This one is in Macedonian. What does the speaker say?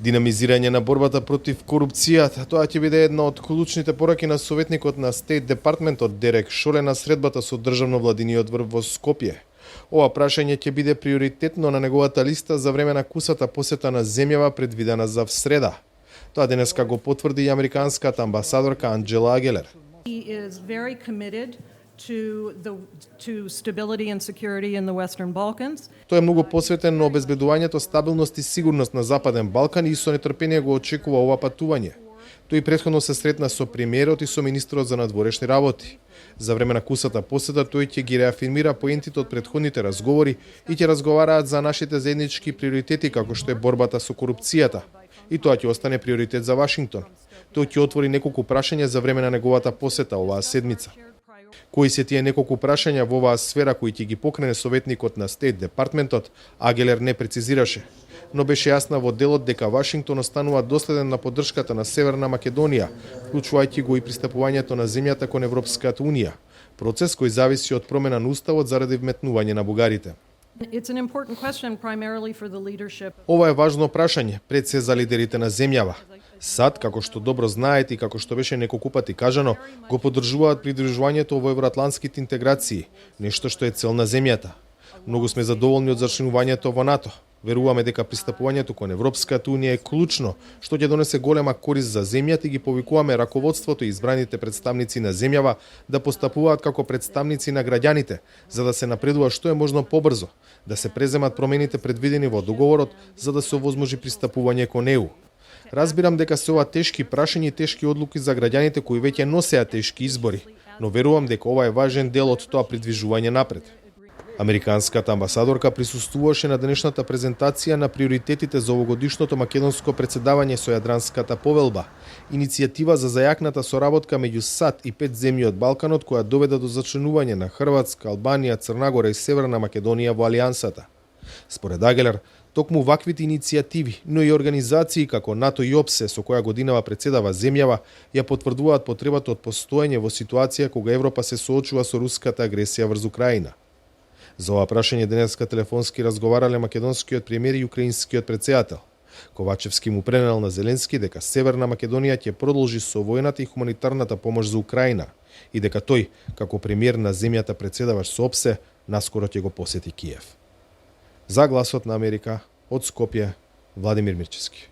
Динамизирање на борбата против корупцијата, тоа ќе биде една од клучните пораки на советникот на Стейт Департментот Дерек Шоле на средбата со државно-владиниот врв во Скопје. Ова прашање ќе биде приоритетно на неговата листа за време на кусата посета на земјава предвидена за среда. Тоа денеска го потврди и американската амбасадорка Анджела Агелер. To stability and security in the Western Balkans. Тој е многу посветен на обезбедувањето стабилност и сигурност на Западен Балкан и со нетрпение го очекува ова патување. Тој претходно се сретна со премиерот и со министрот за надворешни работи. За време на кусата посета тој ќе ги реафирмира поентите од претходните разговори и ќе разговараат за нашите заеднички приоритети како што е борбата со корупцијата. И тоа ќе остане приоритет за Вашингтон. Тој ќе отвори неколку прашања за време на неговата посета оваа седмица. Кои се тие неколку прашања во оваа сфера кои ќе ги покрене советникот на Стейт Департментот, Агелер не прецизираше, но беше јасна во делот дека Вашингтон останува доследен на поддршката на Северна Македонија, вклучувајќи го и пристапувањето на земјата кон Европската унија, процес кој зависи од промена на уставот заради вметнување на бугарите. Ова е важно прашање, пред се за лидерите на земјава. САД, како што добро знаете и како што беше неколку пати кажано, го поддржуваат придружувањето во евроатлантските интеграции, нешто што е цел на земјата. Многу сме задоволни од зачленувањето во НАТО. Веруваме дека пристапувањето кон Европската унија е клучно, што ќе донесе голема корист за земјата и ги повикуваме раководството и избраните представници на земјава да постапуваат како представници на граѓаните, за да се напредува што е можно побрзо, да се преземат промените предвидени во договорот за да се овозможи пристапување кон ЕУ. Разбирам дека се ова тешки прашања и тешки одлуки за граѓаните кои веќе носеа тешки избори, но верувам дека ова е важен дел од тоа придвижување напред. Американската амбасадорка присуствуваше на денешната презентација на приоритетите за овогодишното македонско председавање со Јадранската повелба, иницијатива за зајакната соработка меѓу САД и 5 земји од Балканот која доведе до зачленување на Хрватска, Албанија, Црнагора и Северна Македонија во алијансата. Според Агелер, токму ваквите иницијативи, но и организации како НАТО и ОПСЕ со која годинава председава земјава, ја потврдуваат потребата од постоење во ситуација кога Европа се соочува со руската агресија врз Украина. За ова прашање денеска телефонски разговарале македонскиот премиер и украинскиот претседател. Ковачевски му пренел на Зеленски дека Северна Македонија ќе продолжи со војната и хуманитарната помош за Украина и дека тој, како премиер на земјата председаваш со ОПСЕ, наскоро ќе го посети Киев. За Гласот на Америка, од Скопје, Владимир Мирчевски.